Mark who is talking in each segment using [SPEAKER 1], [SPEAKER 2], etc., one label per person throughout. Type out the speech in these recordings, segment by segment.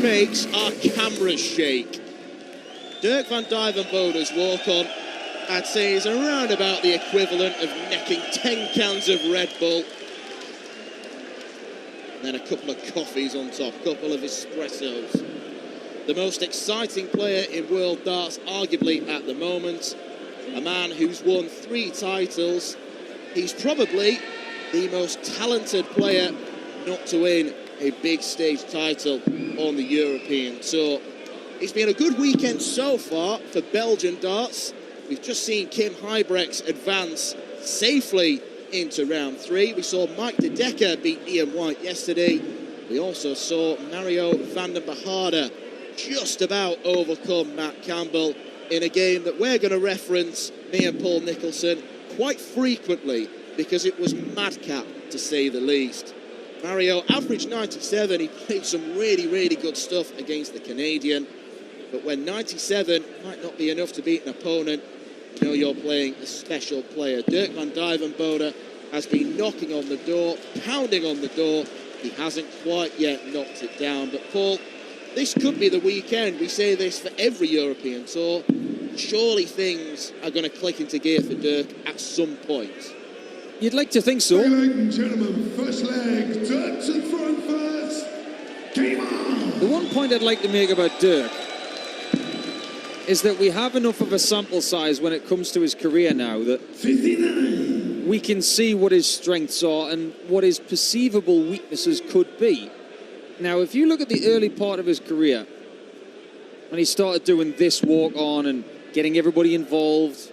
[SPEAKER 1] makes our cameras shake. Dirk Van Duivenbode's walk-on, I'd say, is around about the equivalent of necking 10 cans of Red Bull. And then a couple of coffees on top, a couple of espressos. The most exciting player in world darts, arguably at the moment. A man who's won 3 titles. He's probably the most talented player not to win a big stage title on the European Tour. It's been a good weekend so far for Belgian darts. We've just seen Kim Huybrechts advance safely into round 3. We saw Mike de Decker beat Ian White yesterday. We also saw Mario Vandenbogaerde just about overcome Matt Campbell in a game that we're going to reference, me and Paul Nicholson, quite frequently because it was madcap, to say the least. Mario averaged 97. He played some really, really good stuff against the Canadian. But when 97 might not be enough to beat an opponent, you know you're playing a special player. Dirk Van Duivenbode has been knocking on the door, pounding on the door. He hasn't quite yet knocked it down. But Paul, this could be the weekend. We say this for every European Tour. Surely things are going to click into gear for Dirk at some point.
[SPEAKER 2] You'd like to think so.
[SPEAKER 3] Ladies and gentlemen, first leg, Dirk to front first. Game on!
[SPEAKER 2] The one point I'd like to make about Dirk is that we have enough of a sample size when it comes to his career now that
[SPEAKER 3] 59.
[SPEAKER 2] we can see what his strengths are and what his perceivable weaknesses could be. Now, if you look at the early part of his career, when he started doing this walk-on and getting everybody involved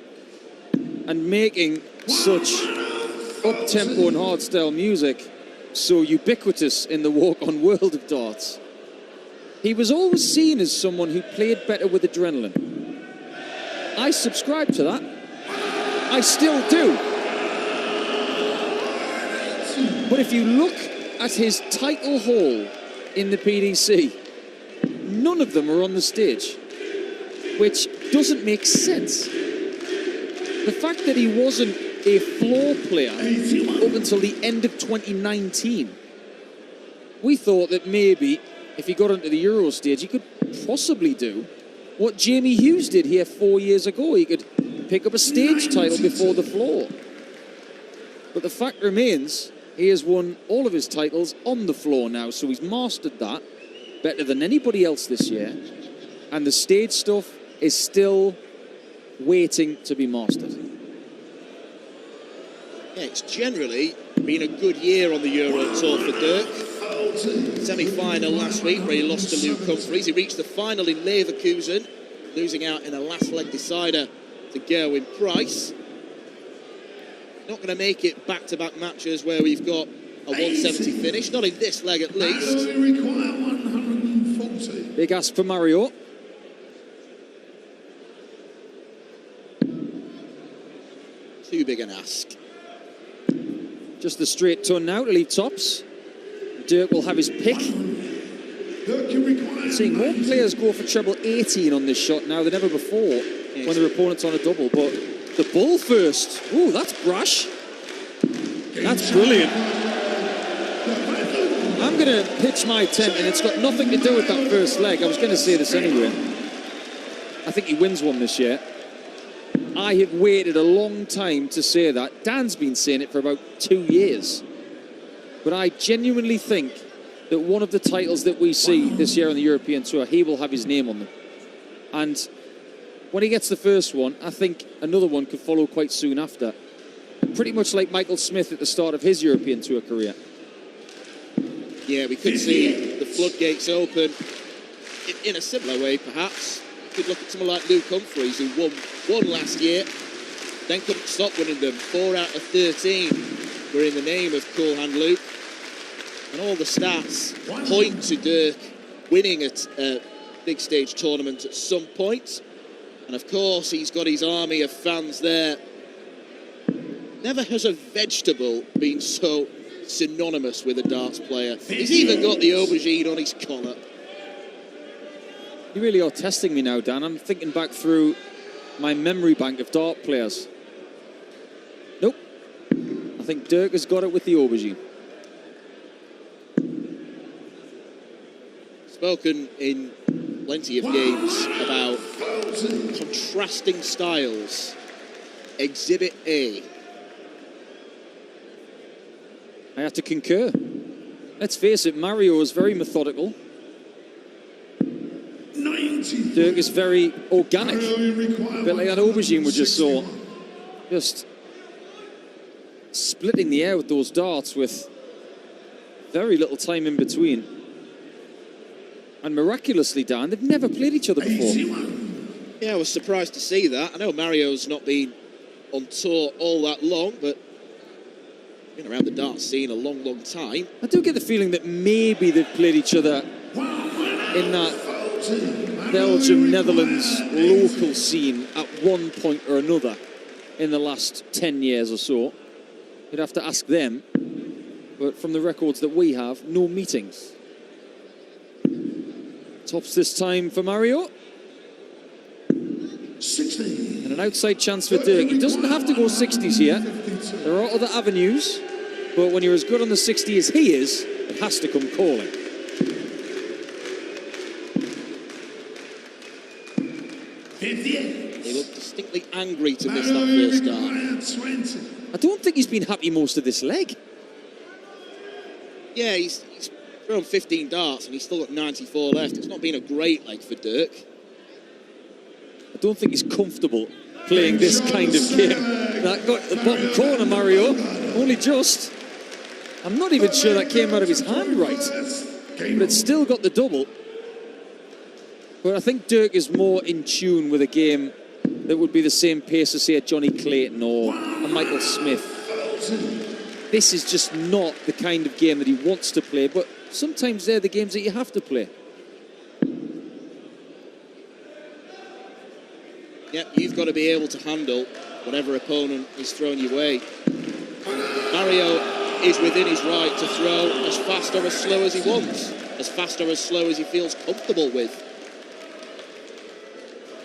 [SPEAKER 2] and making such up-tempo and hard-style music so ubiquitous in the walk-on world of darts, he was always seen as someone who played better with adrenaline. I subscribe to that. I still do. But if you look at his title haul in the PDC, none of them are on the stage, which doesn't make sense. The fact that he wasn't a floor player up until the end of 2019, we thought that maybe if he got onto the Euro stage, he could possibly do what Jamie Hughes did here 4 years ago. He could pick up a stage title before the floor. But the fact remains, he has won all of his titles on the floor now, so he's mastered that better than anybody else this year. And the stage stuff is still waiting to be mastered.
[SPEAKER 1] Yeah, it's generally been a good year on the Euro Tour for Dirk. Semi-final last week where he lost to Luke Humphries. He reached the final in Leverkusen, losing out in a last leg decider to Gerwyn Price. Not going to make it back-to-back matches where we've got a 170 finish, not in this leg at least.
[SPEAKER 3] Require 140.
[SPEAKER 2] Big ask for Mario.
[SPEAKER 1] Too big an ask.
[SPEAKER 2] Just the straight ton now to leave tops. Dirk will have his pick. Seeing more players go for treble 18 on this shot now than ever before when their opponent's on a double. But the ball first. Ooh, that's brash. That's brilliant. I'm going to pitch my tent, and it's got nothing to do with that first leg. I was going to say this anyway. I think he wins one this year. I have waited a long time to say that. Dan's been saying it for about 2 years. But I genuinely think that one of the titles that we see this year on the European Tour, he will have his name on them. And when he gets the first one, I think another one could follow quite soon after. Pretty much like Michael Smith at the start of his European Tour career.
[SPEAKER 1] Yeah, we could see the floodgates open in a similar way, perhaps. You could look at someone like Luke Humphries, who won last year, then couldn't stop winning them. 4 out of 13 were in the name of Cool Hand Luke. And all the stats point to Dirk winning at a big stage tournament at some point. And of course, he's got his army of fans there. Never has a vegetable been so synonymous with a darts player. He's even got the aubergine on his collar.
[SPEAKER 2] You really are testing me now, Dan. I'm thinking back through my memory bank of dart players. Nope. I think Dirk has got it with the aubergine.
[SPEAKER 1] spoken in plenty of games about contrasting styles. Exhibit A.
[SPEAKER 2] I have to concur. Let's face it, Mario is very methodical. Dirk is very organic. A bit like that aubergine we just saw. Just splitting the air with those darts with very little time in between. And miraculously, Dan, they've never played each other before.
[SPEAKER 1] Yeah, I was surprised to see that. I know Mario's not been on tour all that long, but been around the dart scene a long, long time.
[SPEAKER 2] I do get the feeling that maybe they've played each other in that Belgium, Netherlands local scene at one point or another in the last 10 years or so. You'd have to ask them. But from the records that we have, no meetings. Tops this time for Mario.
[SPEAKER 3] 60.
[SPEAKER 2] And an outside chance for Dirk. He doesn't have to go 60s here. There are other avenues. But when you're as good on the 60 as he is, it has to come calling.
[SPEAKER 1] He looked distinctly angry to miss that first dart.
[SPEAKER 2] I don't think he's been happy most of this leg.
[SPEAKER 1] Yeah, he's thrown 15 darts and he's still got 94 left. It's not been a great leg for Dirk.
[SPEAKER 2] I don't think he's comfortable playing this kind of game. That got the bottom corner, Mario. Only just. I'm not even sure that came out of his hand right. But it's still got the double. But I think Dirk is more in tune with a game that would be the same pace as, say, a Johnny Clayton or a Michael Smith. This is just not the kind of game that he wants to play, but sometimes they're the games that you have to play.
[SPEAKER 1] Yep, you've got to be able to handle whatever opponent is throwing your way. Mario is within his right to throw as fast or as slow as he wants, as fast or as slow as he feels comfortable with.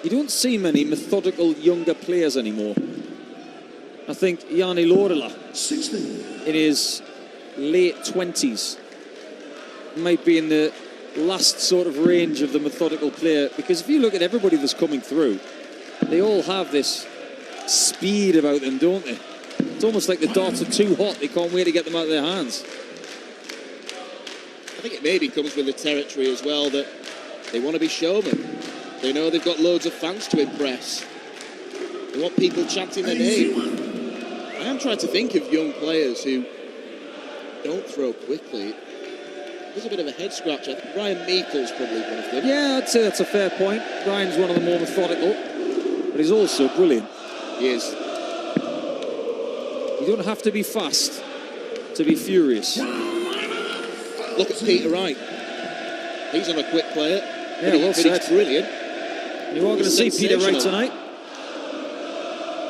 [SPEAKER 2] You don't see many methodical younger players anymore. I think Yanni Lorela, in his late 20s, might be in the last sort of range of the methodical player, because if you look at everybody that's coming through, they all have this speed about them, don't they? It's almost like the darts are too hot. They can't wait to get them out of their hands.
[SPEAKER 1] I think it maybe comes with the territory as well that they want to be showmen. They know they've got loads of fans to impress. They want people chanting their name. I am trying to think of young players who don't throw quickly. There's a bit of a head scratch. I think Ryan Meikle's probably one of them.
[SPEAKER 2] Yeah, I'd say that's a fair point. Ryan's one of the more methodical, but he's also brilliant.
[SPEAKER 1] He is.
[SPEAKER 2] You don't have to be fast to be furious.
[SPEAKER 1] Look at Peter Wright. He's not a quick player.
[SPEAKER 2] Yeah, well said.
[SPEAKER 1] He's brilliant.
[SPEAKER 2] You are going to see Peter Wright tonight.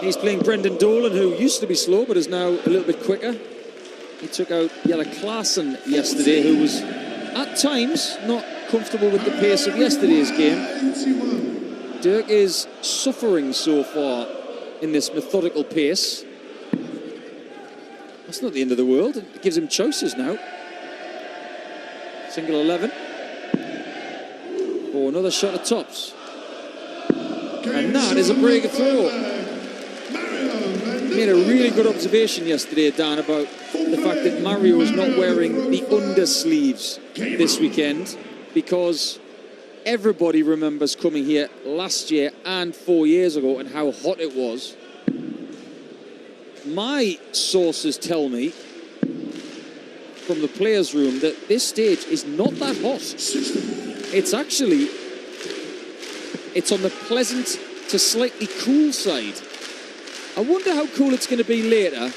[SPEAKER 2] He's playing Brendan Dolan, who used to be slow but is now a little bit quicker. He took out Jelle Klaassen yesterday, who was at times not comfortable with the pace of yesterday's game. Dirk is suffering so far in this methodical pace. That's not the end of the world. It gives him choices now. Single 11. Oh, another shot at tops. And that is a break of throw. He made a really good observation yesterday, Dan, about the fact that Mario is not wearing the undersleeves this weekend, because everybody remembers coming here last year and 4 years ago and how hot it was. My sources tell me from the players' room that this stage is not that hot. It's actually, it's on the pleasant to slightly cool side. I wonder how cool it's going to be later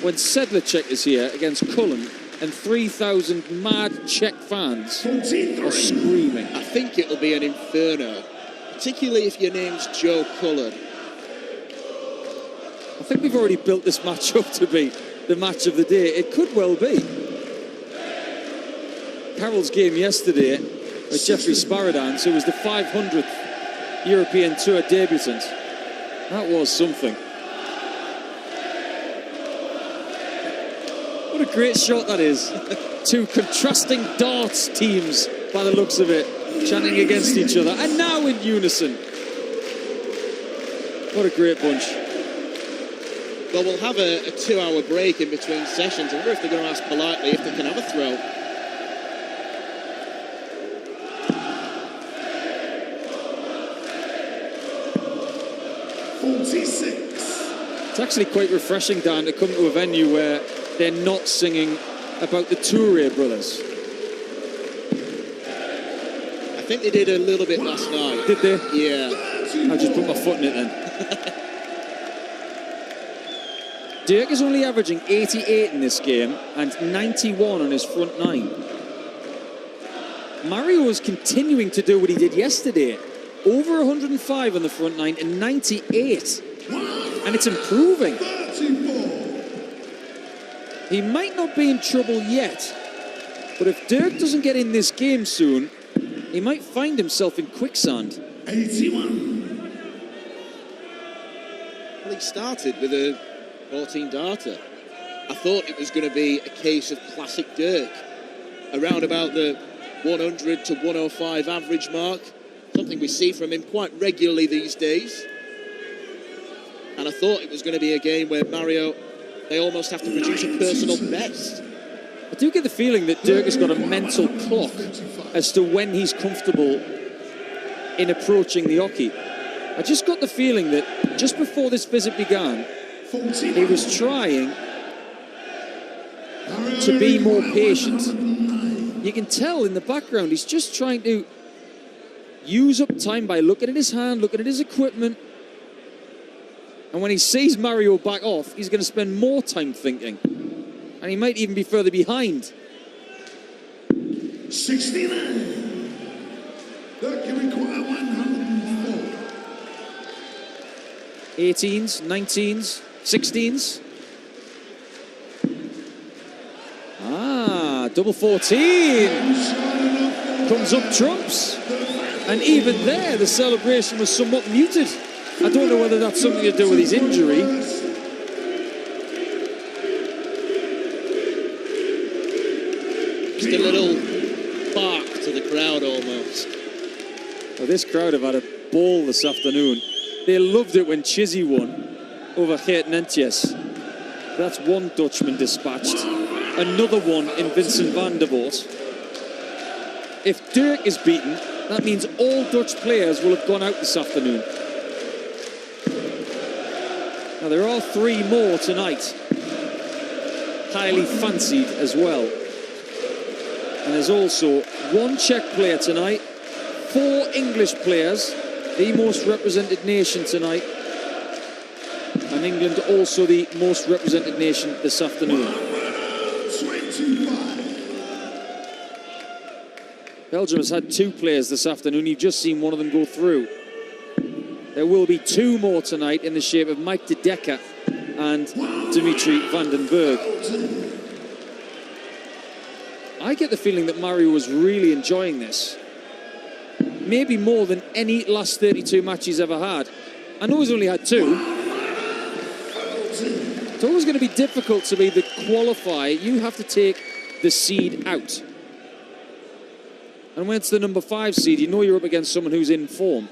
[SPEAKER 2] when Sedlacek is here against Cullen and 3,000 mad Czech fans are screaming.
[SPEAKER 1] I think it'll be an inferno, particularly if your name's Joe Cullen.
[SPEAKER 2] I think we've already built this match up to be the match of the day. It could well be. Carroll's game yesterday with Jeffrey Sparadans, who was the 500th European Tour debutant. That was something. What a great shot that is. Two contrasting darts teams by the looks of it, chanting against each other, and now in unison. What a great bunch.
[SPEAKER 1] Well, we'll have a 2-hour break in between sessions. I wonder if they're going to ask politely if they can have a throw.
[SPEAKER 3] $46.
[SPEAKER 2] It's actually quite refreshing, Dan, to come to a venue where they're not singing about the Touré brothers.
[SPEAKER 1] I think they did a little bit last night.
[SPEAKER 2] Did they?
[SPEAKER 1] Yeah.
[SPEAKER 2] I'll just put my foot in it then. Dirk is only averaging 88 in this game and 91 on his front nine. Mario is continuing to do what he did yesterday. Over 105 on the front nine and 98. And it's improving.
[SPEAKER 3] 34.
[SPEAKER 2] He might not be in trouble yet, but if Dirk doesn't get in this game soon, he might find himself in quicksand.
[SPEAKER 3] 81.
[SPEAKER 1] Well, he started with a 14-darter. I thought it was going to be a case of classic Dirk, around about the 100 to 105 average mark, something we see from him quite regularly these days. And I thought it was going to be a game where Mario, they almost have to produce a personal best.
[SPEAKER 2] I do get the feeling that Dirk has got a mental clock as to when he's comfortable in approaching the hockey. I just got the feeling that just before this visit began, he was trying to be more patient. You can tell in the background he's just trying to use up time by looking at his hand, looking at his equipment. And when he sees Mario back off, he's going to spend more time thinking. And he might even be further behind.
[SPEAKER 3] 69. That can require 104.
[SPEAKER 2] 18s, 19s, 16s. Double 14. Comes up trumps. And even there, the celebration was somewhat muted. I don't know whether that's something to do with his injury.
[SPEAKER 1] Just a little bark to the crowd almost.
[SPEAKER 2] Well, this crowd have had a ball this afternoon. They loved it when Chizzy won over Geert Nentjes. That's one Dutchman dispatched. Another one in Vincent Vandenbogaerde. If Dirk is beaten, that means all Dutch players will have gone out this afternoon. Now, there are 3 more tonight. Highly fancied as well. And there's also 1 Czech player tonight, 4 English players, the most represented nation tonight. And England also the most represented nation this afternoon.
[SPEAKER 3] 25.
[SPEAKER 2] Belgium has had 2 players this afternoon. You've just seen one of them go through. There will be 2 more tonight in the shape of Mike de Decker and Dimitri Van den Berg. I get the feeling that Mario was really enjoying this. Maybe more than any last 32 match he's ever had. I know he's only had 2. It's always going to be difficult to be the qualifier. You have to take the seed out. And when it's the number 5 seed, you know you're up against someone who's in form.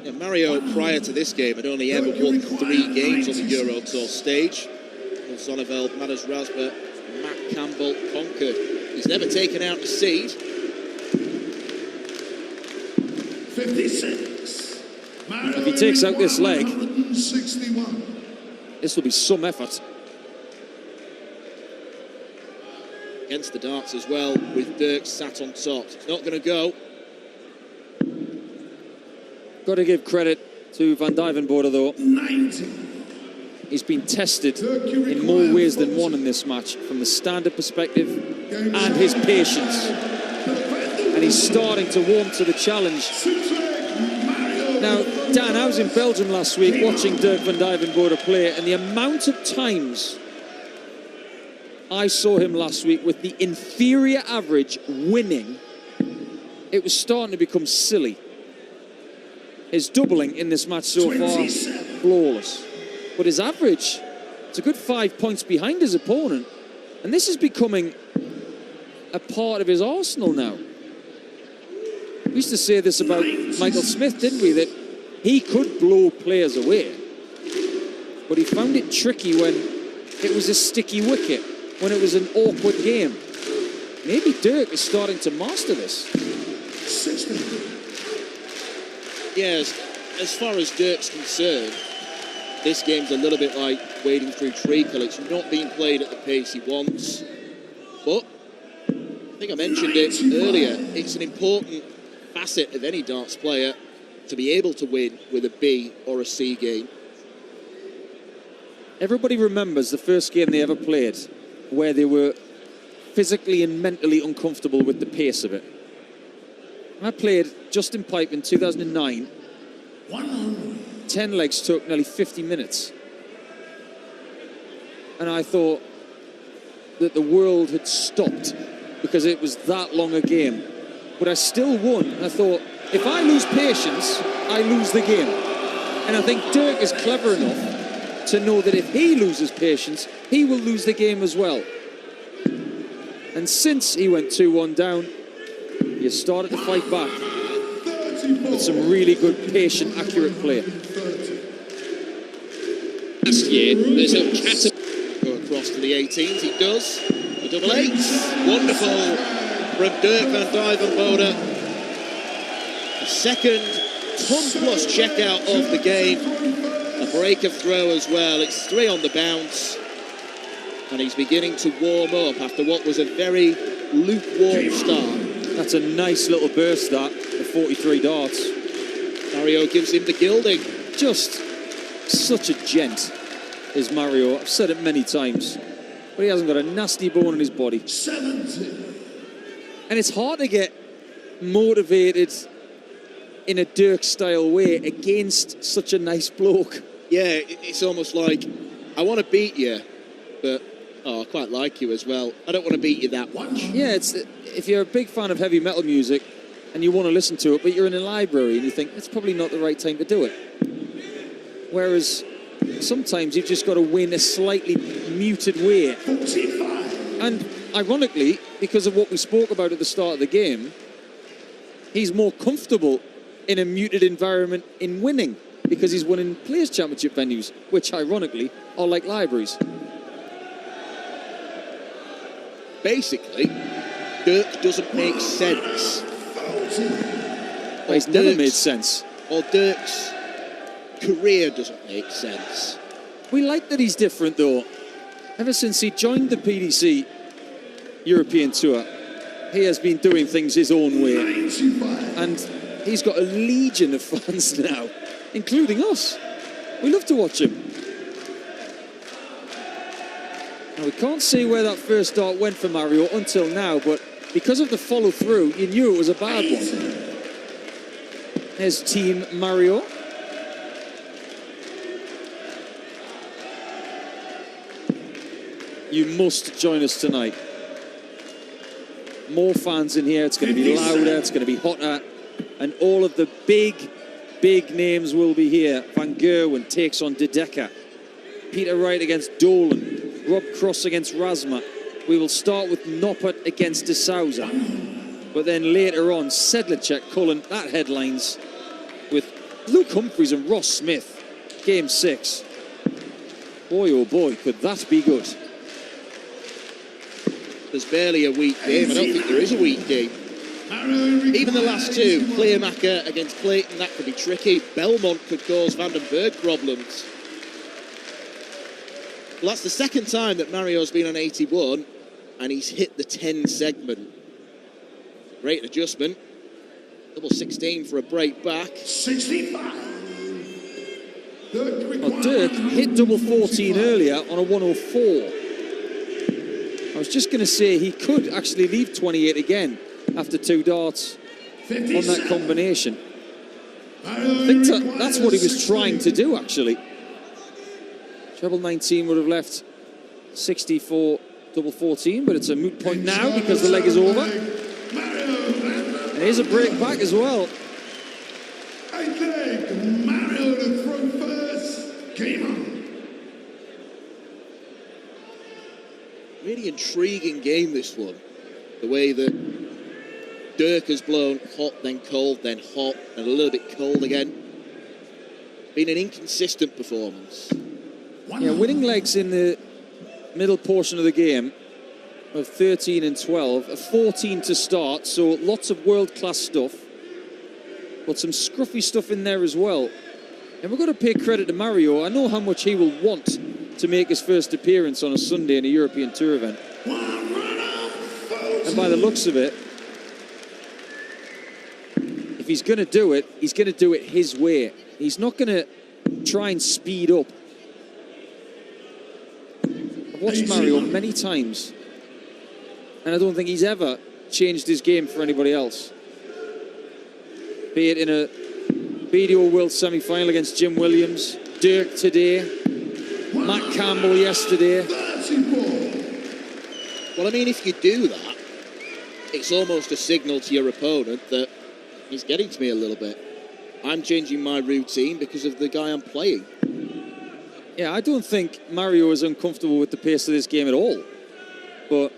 [SPEAKER 1] Yeah, Mario, prior to this game, had only ever won 3 games on the Euro Tour stage. Sonneveld, Matters Rasber, Matt Campbell, Concord. He's never taken out a seed.
[SPEAKER 3] 56.
[SPEAKER 2] If he takes out this leg,
[SPEAKER 3] 61.
[SPEAKER 2] this will be some effort.
[SPEAKER 1] Against the darts as well, with Dirk sat on top. It's not going to go.
[SPEAKER 2] Got to give credit to Van Duivenbode though.
[SPEAKER 3] 90.
[SPEAKER 2] He's been tested in more ways than one in this match, from the standard perspective and his patience. And he's starting to warm to the challenge. Now, Dan, I was in Belgium last week watching Dirk Van Duivenbode play, and the amount of times I saw him last week with the inferior average winning, it was starting to become silly. His doubling in this match so far, flawless. But his average, it's a good 5 points behind his opponent. And this is becoming a part of his arsenal now. We used to say this about Michael Smith, didn't we? That he could blow players away, but he found it tricky when it was a sticky wicket, when it was an awkward game. Maybe Dirk is starting to master this.
[SPEAKER 1] Yes, as far as Dirk's concerned, this game's a little bit like wading through treacle. It's not being played at the pace he wants. But, I think I mentioned it earlier, it's an important facet of any darts player to be able to win with a B or a C game.
[SPEAKER 2] Everybody remembers the first game they ever played where they were physically and mentally uncomfortable with the pace of it. I played Justin Pipe in 2009. 10 legs took nearly 50 minutes. And I thought that the world had stopped because it was that long a game. But I still won. I thought, if I lose patience, I lose the game. And I think Dirk is clever enough to know that if he loses patience, he will lose the game as well. And since he went 2-1 down, he has started to fight back with some really good, patient, accurate play.
[SPEAKER 1] Last year, there's a go across to the 18s. He does. The double eights. Wonderful from Dirk Van Duivenbode. A second ton-plus checkout of the game. A break of throw as well. It's 3 on the bounce. And he's beginning to warm up after what was a very lukewarm start.
[SPEAKER 2] That's a nice little burst, that, of 43 darts.
[SPEAKER 1] Mario gives him the gilding.
[SPEAKER 2] Just such a gent is Mario. I've said it many times. But he hasn't got a nasty bone in his body.
[SPEAKER 3] 70.
[SPEAKER 2] And it's hard to get motivated in a Dirk-style way against such a nice bloke.
[SPEAKER 1] Yeah, it's almost like, I want to beat you, but, I quite like you as well. I don't want to beat you that much.
[SPEAKER 2] Yeah, it's if you're a big fan of heavy metal music and you want to listen to it, but you're in a library and you think, it's probably not the right time to do it. Whereas sometimes you've just got to win a slightly muted way.
[SPEAKER 3] 45.
[SPEAKER 2] And ironically, because of what we spoke about at the start of the game, he's more comfortable in a muted environment in winning because he's won in Players' Championship venues, which ironically are like libraries.
[SPEAKER 1] Basically, Dirk doesn't make sense.
[SPEAKER 2] Well, he's never made sense.
[SPEAKER 1] Or Dirk's career doesn't make sense.
[SPEAKER 2] We like that he's different, though. Ever since he joined the PDC European Tour, he has been doing things his own way. And he's got a legion of fans now, including us. We love to watch him. Now, we can't see where that first dart went for Mario until now, but because of the follow-through, you knew it was a bad one. There's Team Mario. You must join us tonight. More fans in here. It's going to be louder. It's going to be hotter. And all of the big names will be here. Van Gerwen takes on De Decker. Peter Wright against Dolan. Rob Cross against Razma. We will start with Noppert against De Souza. But then later on, Sedlacek, Cullen, that headlines with Luke Humphreys and Ross Smith. Game 6. Boy, oh boy, could that be good.
[SPEAKER 1] There's barely a weak game. I don't think there is a weak game. Even the last two, Clearmaker against Clayton, that could be tricky. Belmont could cause Vandenberg problems. Well, that's the second time that Mario's been on 81, and he's hit the 10 segment. Great adjustment. Double 16 for a break back.
[SPEAKER 3] 65.
[SPEAKER 2] Well, Dirk hit double 14 earlier on a 104. I was just going to say he could actually leave 28 again after 2 darts 57. On that combination. I think that's what he was trying to do, actually. Treble 19 would have left 64 double 14, but it's a moot point now because the leg is over. And here's a break back as well.
[SPEAKER 3] I think Mario to throw first. Game on.
[SPEAKER 1] Really intriguing game, this one. The way that Dirk has blown hot, then cold, then hot, and a little bit cold again. Been an inconsistent performance.
[SPEAKER 2] Yeah, winning legs in the middle portion of the game of 13 and 12, a 14 to start, so lots of world-class stuff, but some scruffy stuff in there as well. And we've got to pay credit to Mario. I know how much he will want to make his first appearance on a Sunday in a European Tour event. And by the looks of it, if he's going to do it, he's going to do it his way. He's not going to try and speed up. I've watched Mario many times, and I don't think he's ever changed his game for anybody else. Be it in a BDO World semi-final against Jim Williams, Dirk today, Matt Campbell yesterday.
[SPEAKER 1] Well, I mean, if you do that, it's almost a signal to your opponent that he's getting to me a little bit. I'm changing my routine because of the guy I'm playing.
[SPEAKER 2] Yeah, I don't think Mario is uncomfortable with the pace of this game at all. But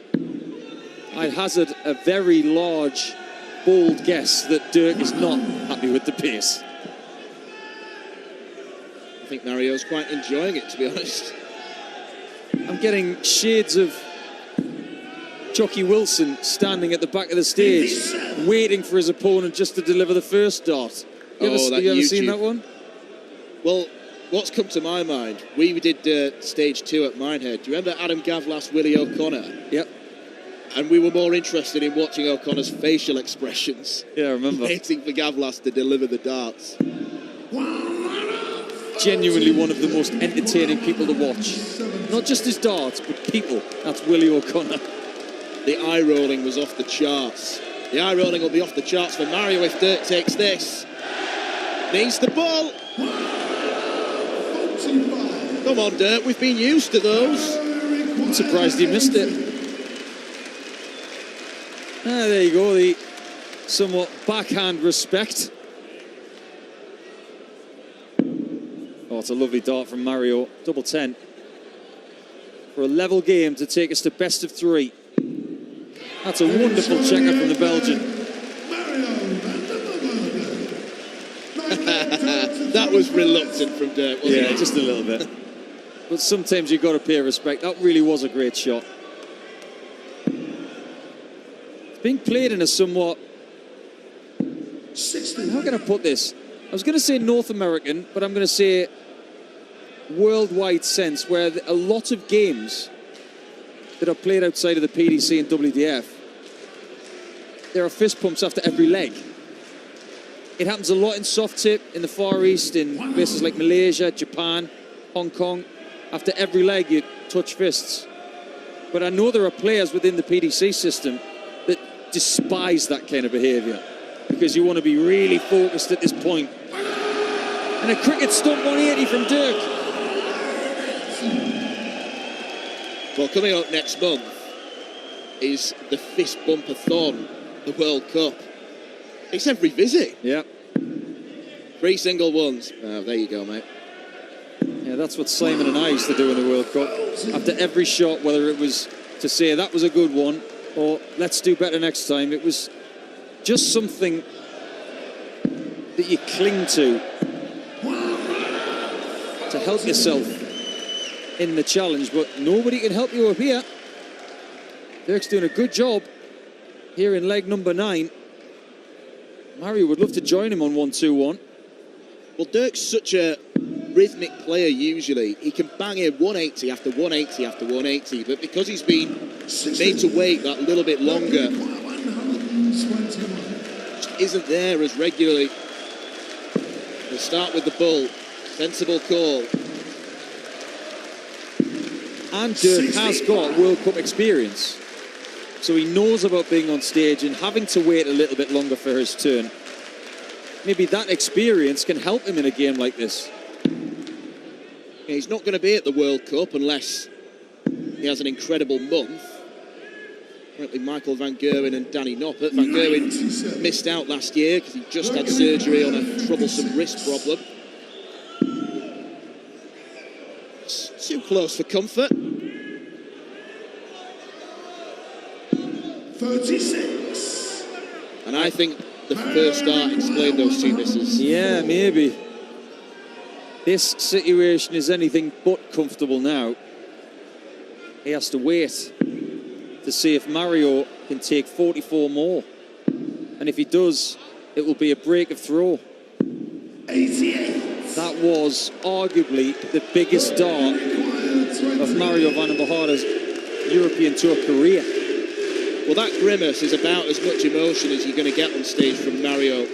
[SPEAKER 2] I'd hazard a very large, bold guess that Dirk is not happy with the pace.
[SPEAKER 1] I think Mario's quite enjoying it, to be honest.
[SPEAKER 2] I'm getting shades of Chucky Wilson standing at the back of the stage, waiting for his opponent just to deliver the first dart. Have you ever seen that one?
[SPEAKER 1] Well, what's come to my mind, we did stage 2 at Minehead. Do you remember Adam Gavlas, Willie O'Connor?
[SPEAKER 2] Yep.
[SPEAKER 1] And we were more interested in watching O'Connor's facial expressions.
[SPEAKER 2] Yeah, I remember.
[SPEAKER 1] Waiting for Gavlas to deliver the darts.
[SPEAKER 2] Genuinely one of the most entertaining people to watch. Not just his darts, but people. That's Willie O'Connor.
[SPEAKER 1] The eye rolling was off the charts. The eye rolling will be off the charts for Mario if Dirk takes this. Needs the ball. Come on, Dirk, we've been used to those.
[SPEAKER 2] I'm surprised he missed it. There you go, the somewhat backhand respect. Oh, it's a lovely dart from Mario. Double 10. For a level game to take us to best of 3. That's a wonderful checker from the Belgian.
[SPEAKER 1] That was reluctant from Dirk, wasn't it?
[SPEAKER 2] Yeah, just a little bit. But sometimes you've got to pay respect. That really was a great shot. It's being played in a somewhat... How can I put this? I was going to say North American, but I'm going to say worldwide sense, where a lot of games that are played outside of the PDC and WDF, there are fist pumps after every leg. It happens a lot in soft tip, in the Far East, in places like Malaysia, Japan, Hong Kong. After every leg, you touch fists. But I know there are players within the PDC system that despise that kind of behaviour, because you want to be really focused at this point. And a cricket stump 180 from Dirk.
[SPEAKER 1] Well, coming up next month is the Fist Bump-a-thon, the World Cup. It's every visit.
[SPEAKER 2] Yeah.
[SPEAKER 1] 3 single ones. Oh, there you go, mate.
[SPEAKER 2] Yeah, that's what Simon and I used to do in the World Cup. After every shot, whether it was to say that was a good one or let's do better next time, it was just something that you cling to help yourself in the challenge, but nobody can help you up here. Dirk's doing a good job here in leg number 9. Mario would love to join him on 1-2-1.
[SPEAKER 1] Well, Dirk's such a rhythmic player usually. He can bang in 180 after 180 after 180, but because he's been made to wait that little bit longer, just isn't there as regularly. We'll start with the bull. Sensible call.
[SPEAKER 2] And Dirk has got World Cup experience, so he knows about being on stage and having to wait a little bit longer for his turn. Maybe that experience can help him in a game like this.
[SPEAKER 1] Yeah, he's not going to be at the World Cup unless he has an incredible month. Currently Michael Van Gerwen and Danny Noppert. Van Gerwen missed out last year because he just had surgery on a troublesome wrist problem. It's too close for comfort.
[SPEAKER 3] 36.
[SPEAKER 1] And I think the first start explained those two misses.
[SPEAKER 2] Yeah, maybe. This situation is anything but comfortable now. He has to wait to see if Mario can take 44 more. And if he does, it will be a break of throw.
[SPEAKER 3] 88.
[SPEAKER 2] That was arguably the biggest dart of Mario Vandenbogaerde's European Tour career.
[SPEAKER 1] Well, that grimace is about as much emotion as you're going to get on stage from Mario.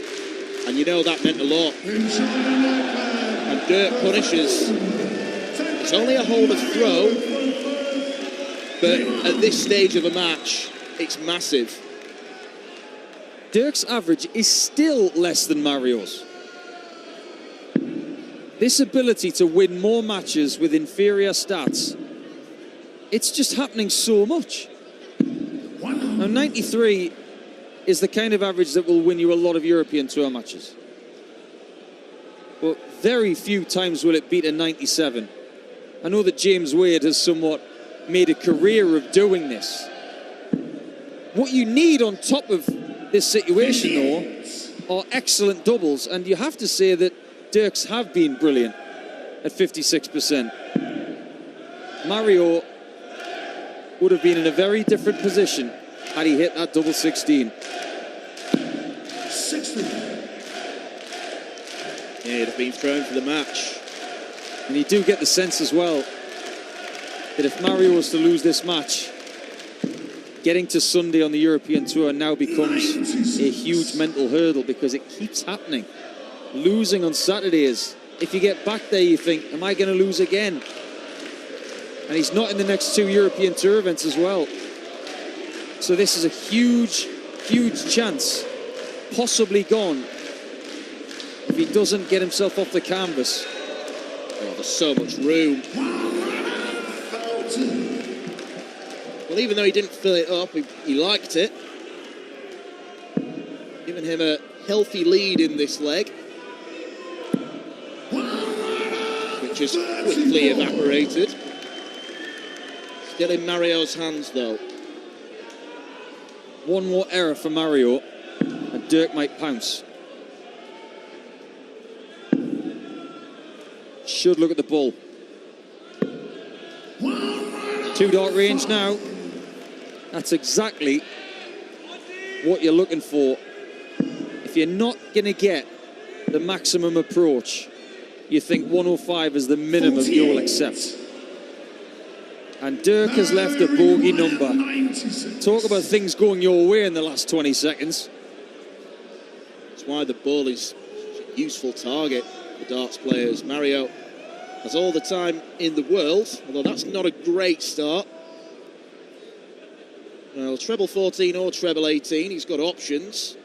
[SPEAKER 1] And you know that meant a lot. And Dirk punishes. It's only a hold of throw, but at this stage of a match, it's massive.
[SPEAKER 2] Dirk's average is still less than Mario's. This ability to win more matches with inferior stats, it's just happening so much. Now, 93 is the kind of average that will win you a lot of European Tour matches. But very few times will it beat a 97. I know that James Wade has somewhat made a career of doing this. What you need on top of this situation, though, are excellent doubles, and you have to say that Dirk's have been brilliant at 56%. Mario would have been in a very different position had he hit that double 16.
[SPEAKER 3] 60.
[SPEAKER 1] Yeah, he'd have been thrown for the match.
[SPEAKER 2] And you do get the sense as well that if Mario was to lose this match, getting to Sunday on the European Tour now becomes a huge mental hurdle because it keeps happening. Losing on Saturdays, if you get back there you think, am I going to lose again? And he's not in the next two European Tour events as well. So this is a huge, huge chance, possibly gone, if he doesn't get himself off the canvas.
[SPEAKER 1] Oh, there's so much room. Well, even though he didn't fill it up, he liked it. Giving him a healthy lead in this leg, which has quickly evaporated. Still in Mario's hands, though.
[SPEAKER 2] One more error for Mario, and Dirk might pounce. Should look at the ball. 2-dart range now. That's exactly what you're looking for. If you're not going to get the maximum approach, you think 105 is the minimum you'll accept. And Dirk has left a bogey number. Talk about things going your way in the last 20 seconds.
[SPEAKER 1] That's why the ball is a useful target for darts players. Mario has all the time in the world, although that's not a great start. Well, treble 14 or treble 18, he's got options.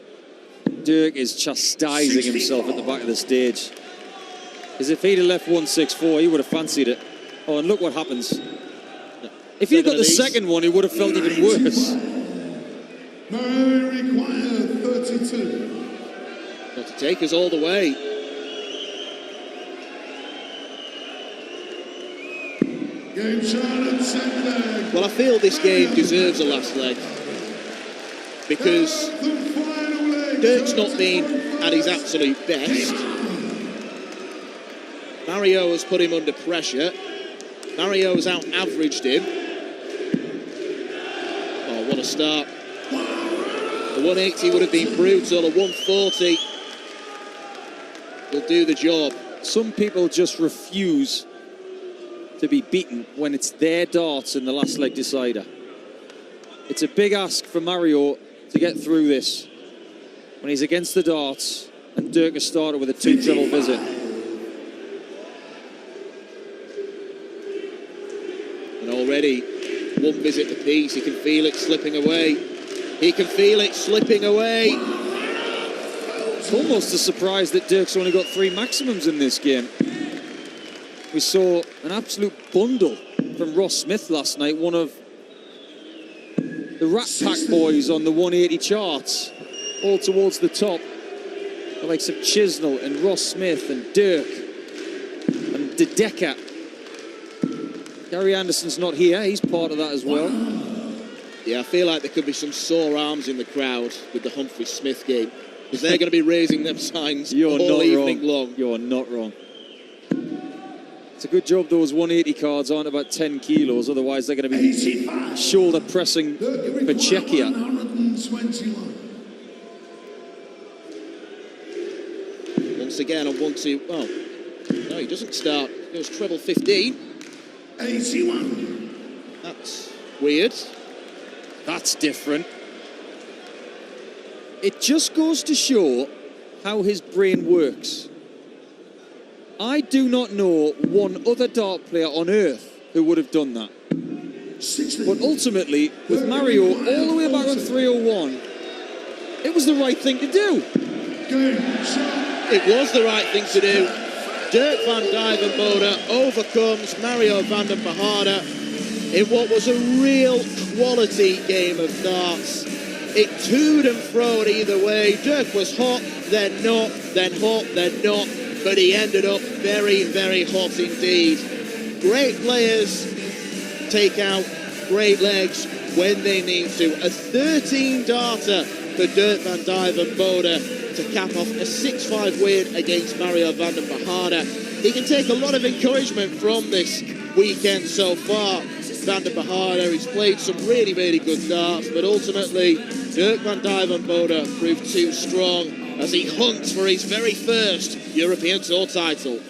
[SPEAKER 2] Dirk is chastising himself at the back of the stage. As if he'd have left 164, he would have fancied it. Oh, and look what happens. If he got the second one, he would have felt even worse.
[SPEAKER 3] Mario require 32.
[SPEAKER 1] Got to take us all the way.
[SPEAKER 3] Game Charlotte, second leg.
[SPEAKER 1] Well, I feel this game deserves a last leg because
[SPEAKER 3] The final leg.
[SPEAKER 1] Dirk's not been at his absolute best. Mario has put him under pressure. Mario has out-averaged him. Oh, what a start. The 180 would have been brutal. A 140 will do the job.
[SPEAKER 2] Some people just refuse to be beaten when it's their darts in the last leg decider. It's a big ask for Mario to get through this when he's against the darts and Dirk has started with a 2-treble visit.
[SPEAKER 1] And already one visit apiece, he can feel it slipping away. He can feel it slipping away.
[SPEAKER 2] It's almost a surprise that Dirk's only got 3 maximums in this game. We saw an absolute bundle from Ross Smith last night, one of the Rat Pack boys on the 180 charts, all towards the top. The likes of Chisnell and Ross Smith and Dirk and De Decker. Gary Anderson's not here, he's part of that as well.
[SPEAKER 1] Yeah, I feel like there could be some sore arms in the crowd with the Humphrey Smith game, because they're going to be raising them signs all evening long.
[SPEAKER 2] You're not wrong. It's a good job those 180 cards aren't about 10 kilos, otherwise they're going to be
[SPEAKER 3] 85.
[SPEAKER 2] shoulder pressing for Czechia.
[SPEAKER 3] 121.
[SPEAKER 1] Once again on 1-2. Oh, no, he doesn't start. He goes treble 15.
[SPEAKER 3] 81.
[SPEAKER 1] That's weird.
[SPEAKER 2] That's different. It just goes to show how his brain works. I do not know one other dart player on earth who would have done that.
[SPEAKER 3] 60.
[SPEAKER 2] But ultimately, with Mario all the way back on 301, it was the right thing to do.
[SPEAKER 3] Game, shot.
[SPEAKER 1] It was the right thing to do. Dirk Van Duivenbode overcomes Mario Vandenbogaerde in what was a real quality game of darts. It toed and froed either way. Dirk was hot, then not, then hot, then not, but he ended up very, very hot indeed. Great players take out great legs when they need to. A 13-darter for Dirk Van Duivenbode to cap off a 6-5 win against Mario Vandenbogaerde. He can take a lot of encouragement from this weekend so far. Vandenbogaerde, he's played some really, really good darts, but ultimately Dirk Van Duivenbode proved too strong as he hunts for his very first European Tour title.